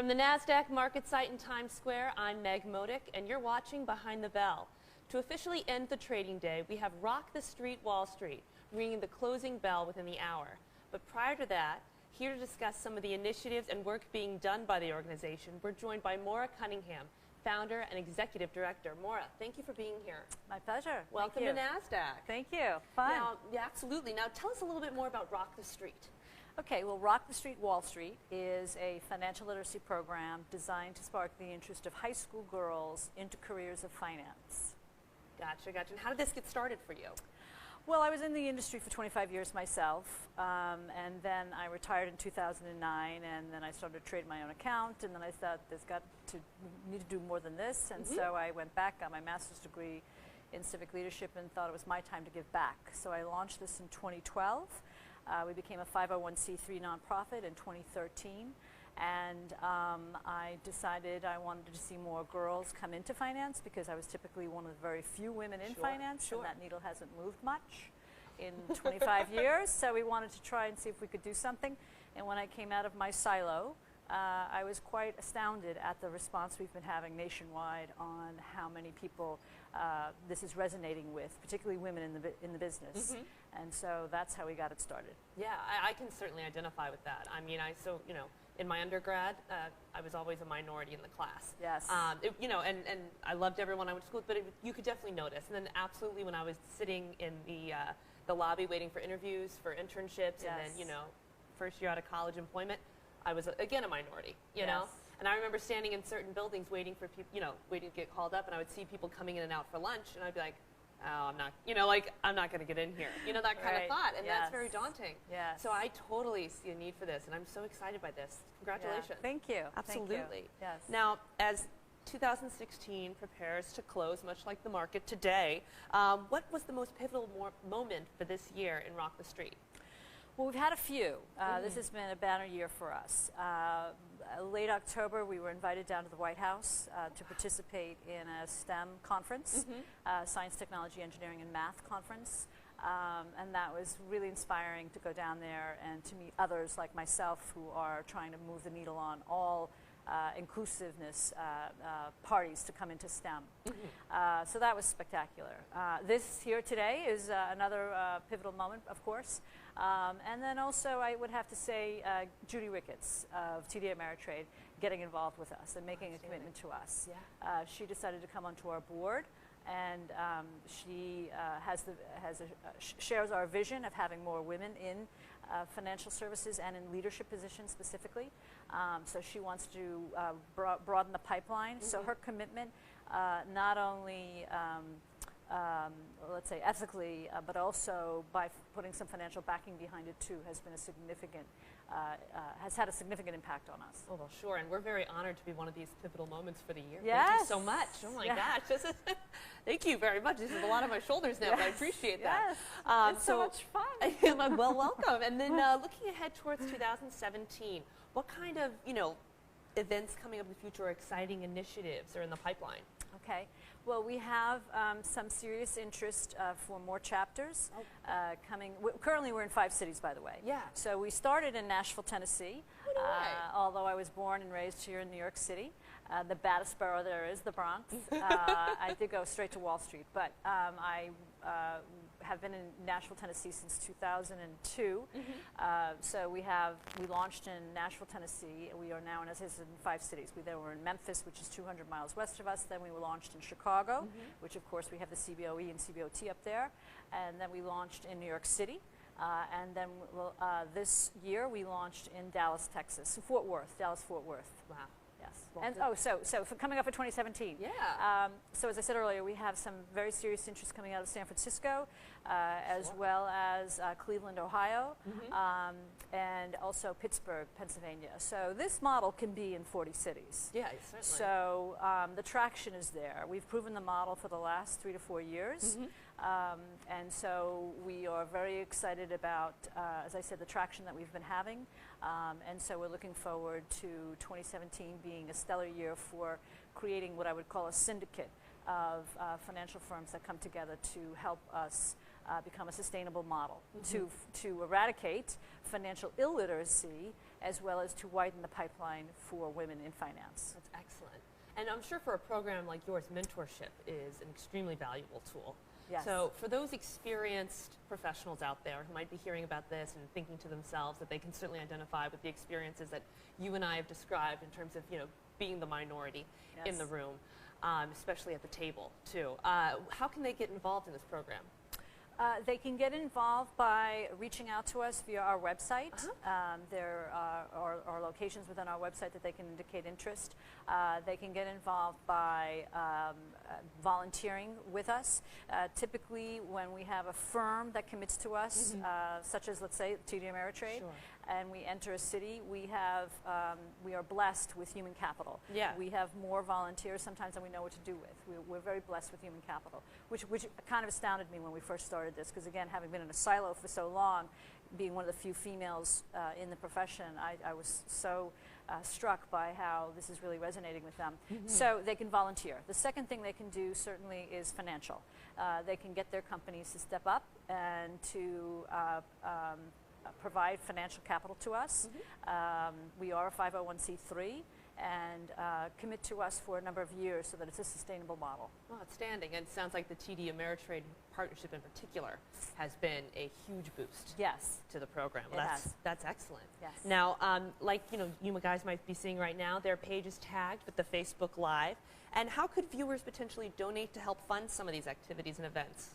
From the NASDAQ market site in Times Square, I'm Meg Modic, and you're watching Behind the Bell. To officially end the trading day, we have Rock the Street Wall Street, ringing the closing bell within the hour. But prior to that, here to discuss some of the initiatives and work being done by the organization, we're joined by Maura Cunningham, founder and executive director. Maura, thank you for being here. My pleasure. Welcome to NASDAQ. Thank you. Fun. Now, yeah, absolutely. Now, tell us a little bit more about Rock the Street. Okay, well, Rock the Street Wall Street is a financial literacy program designed to spark the interest of high school girls into careers of finance. Gotcha, gotcha. And how did this get started for you? Well, I was in the industry for 25 years myself, and then I retired in 2009, and then I started to trade my own account, and then I thought we need to do more than this, and so I went back, got my master's degree in civic leadership, and thought it was my time to give back. So I launched this in 2012. We became a 501c3 nonprofit in 2013, and I decided I wanted to see more girls come into finance because I was typically one of the very few women in finance, and that needle hasn't moved much in 25 years. So we wanted to try and see if we could do something. And when I came out of my silo, I was quite astounded at the response we've been having nationwide on how many people this is resonating with, particularly women in the business. And so that's how we got it started. Yeah, I can certainly identify with that. I mean, in my undergrad, I was always a minority in the class. Yes. And I loved everyone I went to school with, but you could definitely notice. And then absolutely when I was sitting in the lobby waiting for interviews, for internships, and then, first year out of college employment, I was, again, a minority, you know? And I remember standing in certain buildings waiting for people, waiting to get called up, and I would see people coming in and out for lunch, and I'd be like, oh, I'm not, I'm not going to get in here. That kind of thought, and that's very daunting. So I totally see a need for this, and I'm so excited by this. Congratulations. Thank you. Absolutely. Thank you. Yes. Now, as 2016 prepares to close, much like the market today, what was the most pivotal moment for this year in Rock the Street? Well, we've had a few. This has been a banner year for us. Late October, we were invited down to the White House to participate in a STEM conference, Science, Technology, Engineering, and Math conference. And that was really inspiring to go down there and to meet others like myself who are trying to move the needle on all inclusiveness parties to come into STEM. So that was spectacular. This here today is another pivotal moment, of course. And then also I would have to say Judy Ricketts of TD Ameritrade getting involved with us and making a commitment to us. She decided to come onto our board, and she shares our vision of having more women in financial services and in leadership positions specifically. So she wants to broaden the pipeline. So her commitment, not only let's say ethically, but also by putting some financial backing behind it too, has been a significant, has had a significant impact on us. Oh, well, sure, and we're very honored to be one of these pivotal moments for the year. Yes. Thank you so much. Oh my gosh, this is, thank you very much. This is a lot on my shoulders now, but I appreciate that. It's so much fun. Well, welcome. And then looking ahead towards 2017, what kind of, events coming up in the future or exciting initiatives are in the pipeline? Okay. Well, we have some serious interest for more chapters coming. Currently, we're in 5 cities, by the way. Yeah. So we started in Nashville, Tennessee, although I was born and raised here in New York City. The baddest borough there is, the Bronx. I did go straight to Wall Street, but I have been in Nashville, Tennessee since 2002. So we launched in Nashville, Tennessee. We are now in 5 cities. We then were in Memphis, which is 200 miles west of us. Then we were launched in Chicago, which of course we have the CBOE and CBOT up there. And then we launched in New York City. And then this year we launched in Dallas, Texas, Fort Worth, Dallas-Fort Worth. Wow. Yes. And so for coming up for 2017. Yeah. So as I said earlier, we have some very serious interest coming out of San Francisco, as well as Cleveland, Ohio, and also Pittsburgh, Pennsylvania. So this model can be in 40 cities. Yeah, certainly. So the traction is there. We've proven the model for the last 3 to 4 years. And so we are very excited about, as I said, the traction that we've been having. And so we're looking forward to 2017 being a stellar year for creating what I would call a syndicate of financial firms that come together to help us become a sustainable model, to eradicate financial illiteracy as well as to widen the pipeline for women in finance. That's excellent. And I'm sure for a program like yours, mentorship is an extremely valuable tool. Yes. So for those experienced professionals out there who might be hearing about this and thinking to themselves that they can certainly identify with the experiences that you and I have described in terms of, being the minority in the room, especially at the table too. How can they get involved in this program? They can get involved by reaching out to us via our website. There are locations within our website that they can indicate interest. They can get involved by volunteering with us. Typically, when we have a firm that commits to us, such as, let's say, TD Ameritrade, and we enter a city, we are blessed with human capital. Yeah. We have more volunteers sometimes than we know what to do with. We're very blessed with human capital, which kind of astounded me when we first started this, because again, having been in a silo for so long, being one of the few females in the profession, I was so struck by how this is really resonating with them. So they can volunteer. The second thing they can do certainly is financial. They can get their companies to step up and to provide financial capital to us. We are a 501c3 and commit to us for a number of years so that it's a sustainable model. Well, outstanding. And it sounds like the TD Ameritrade partnership in particular has been a huge boost to the program. Well, that's excellent. Yes. Now, like you guys might be seeing right now, their page is tagged with the Facebook Live. And how could viewers potentially donate to help fund some of these activities and events?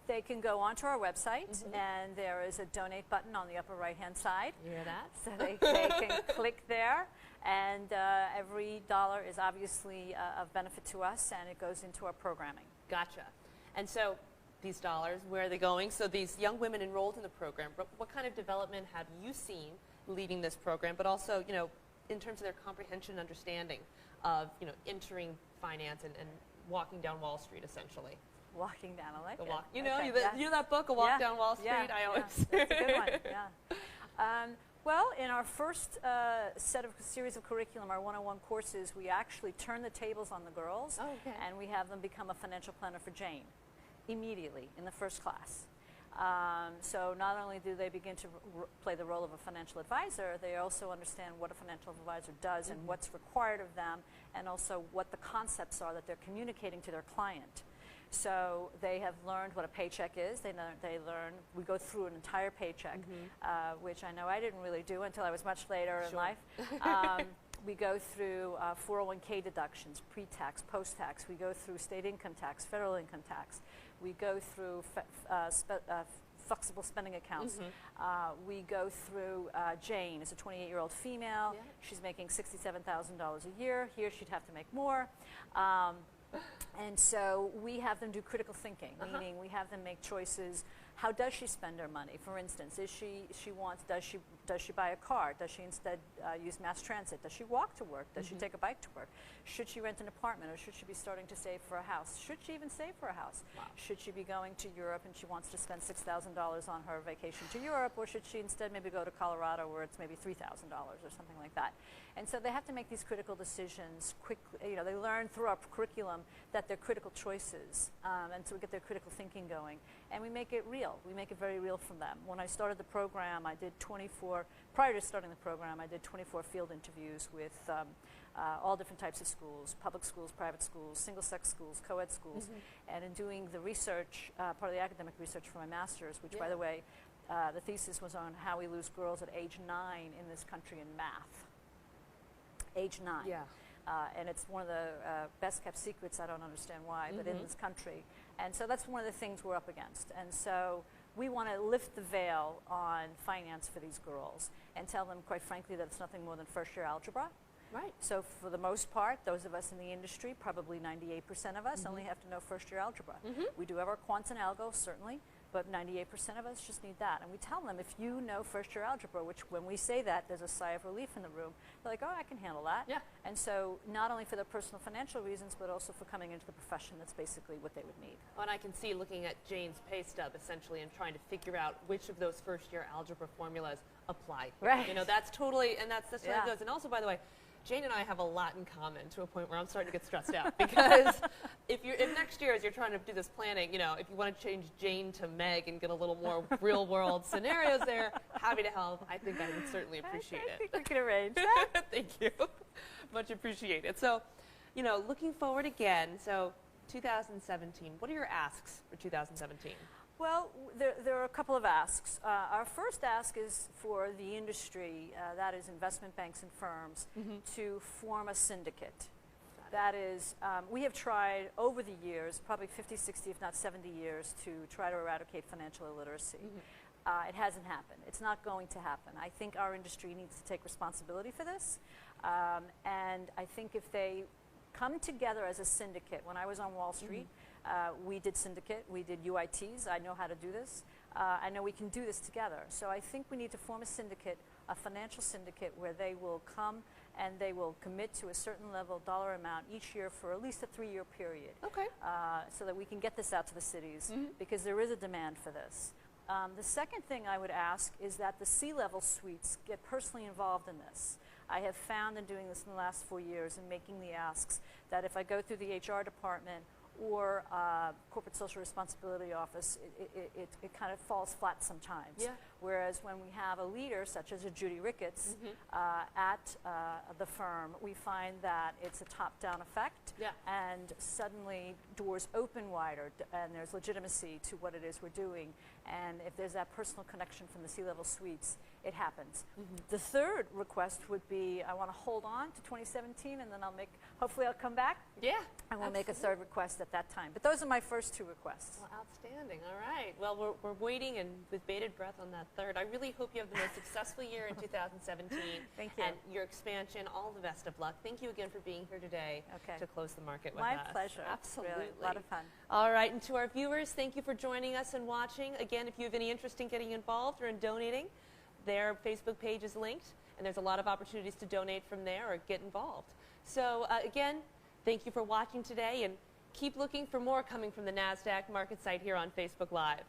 They can go onto our website, and there is a donate button on the upper right-hand side. You hear that? So they can click there, and every dollar is obviously of benefit to us, and it goes into our programming. Gotcha. And so these dollars, where are they going? So these young women enrolled in the program, what kind of development have you seen leading this program, but also, in terms of their comprehension and understanding of, entering finance and walking down Wall Street, essentially? Walking down, I like it. You know that book, A Walk Down Wall Street? I always that's a good one, well, in our first series of curriculum, our 101 courses, we actually turn the tables on the girls, and we have them become a financial planner for Jane immediately in the first class. So not only do they begin to play the role of a financial advisor, they also understand what a financial advisor does and what's required of them, and also what the concepts are that they're communicating to their client. So they have learned what a paycheck is. We go through an entire paycheck, which I know I didn't really do until I was much later in life. We go through 401k deductions, pre-tax, post-tax. We go through state income tax, federal income tax. We go through flexible spending accounts. We go through Jane is a 28-year-old female. She's making $67,000 a year. Here she'd have to make more. And so we have them do critical thinking, meaning we have them make choices. How does she spend her money? For instance, does she buy a car? Does she instead use mass transit? Does she walk to work? Does she take a bike to work? Should she rent an apartment, or should she be starting to save for a house? Should she even save for a house? Wow. Should she be going to Europe and she wants to spend $6,000 on her vacation to Europe, or should she instead maybe go to Colorado where it's maybe $3,000 or something like that? And so they have to make these critical decisions quickly. They learn through our curriculum that they're critical choices, and so we get their critical thinking going, and we make it real. We make it very real for them. When I started the program, prior to starting the program, I did 24 field interviews with all different types of schools, public schools, private schools, single-sex schools, co-ed schools. And in doing the research, part of the academic research for my master's, which, by the way, the thesis was on how we lose girls at age 9 in this country in math. Age 9. Yeah. And it's one of the best-kept secrets, I don't understand why, but in this country. And so that's one of the things we're up against. And so we want to lift the veil on finance for these girls and tell them, quite frankly, that it's nothing more than first-year algebra. Right. So for the most part, those of us in the industry, probably 98% of us, only have to know first-year algebra. We do have our quants and algos, certainly, but 98% of us just need that. And we tell them, if you know first-year algebra, which when we say that, there's a sigh of relief in the room. They're like, oh, I can handle that. Yeah. And so not only for their personal financial reasons, but also for coming into the profession, that's basically what they would need. Well, and I can see looking at Jane's pay stub, essentially, and trying to figure out which of those first-year algebra formulas apply. Right. That's totally, and that's what it goes. And also, by the way, Jane and I have a lot in common to a point where I'm starting to get stressed out because if next year, as you're trying to do this planning, if you want to change Jane to Meg and get a little more real world scenarios there, happy to help. I think I would certainly appreciate it. I think we can arrange that. Thank you. Much appreciated. So, looking forward again. So 2017, what are your asks for 2017? Well, there are a couple of asks. Our first ask is for the industry, that is investment banks and firms, to form a syndicate. That is, we have tried over the years, probably 50, 60, if not 70 years, to try to eradicate financial illiteracy. It hasn't happened. It's not going to happen. I think our industry needs to take responsibility for this. And I think if they come together as a syndicate, when I was on Wall Street, we did syndicate, we did UITs. I know how to do this. I know we can do this together. So I think we need to form a syndicate, a financial syndicate, where they will come and they will commit to a certain level dollar amount each year for at least a 3-year period. Okay. So that we can get this out to the cities, because there is a demand for this. The second thing I would ask is that the C-level suites get personally involved in this. I have found in doing this in the last 4 years and making the asks that if I go through the HR department or corporate social responsibility office, it kind of falls flat sometimes. Yeah. Whereas when we have a leader such as a Judy Ricketts at the firm, we find that it's a top-down effect, and suddenly doors open wider, and there's legitimacy to what it is we're doing. And if there's that personal connection from the C-level suites, it happens. The third request would be, I want to hold on to 2017, and then hopefully I'll come back. Yeah. And we'll make a third request at that time. But those are my first 2 requests. Well, outstanding. All right. Well, we're waiting and with bated breath on that third. I really hope you have the most successful year in 2017. Thank you. And your expansion, all the best of luck. Thank you again for being here today to close the market with us. My pleasure. Absolutely. Really, a lot of fun. All right. And to our viewers, thank you for joining us and watching. Again, if you have any interest in getting involved or in donating, their Facebook page is linked, and there's a lot of opportunities to donate from there or get involved. So again, thank you for watching today, and keep looking for more coming from the NASDAQ market site here on Facebook Live.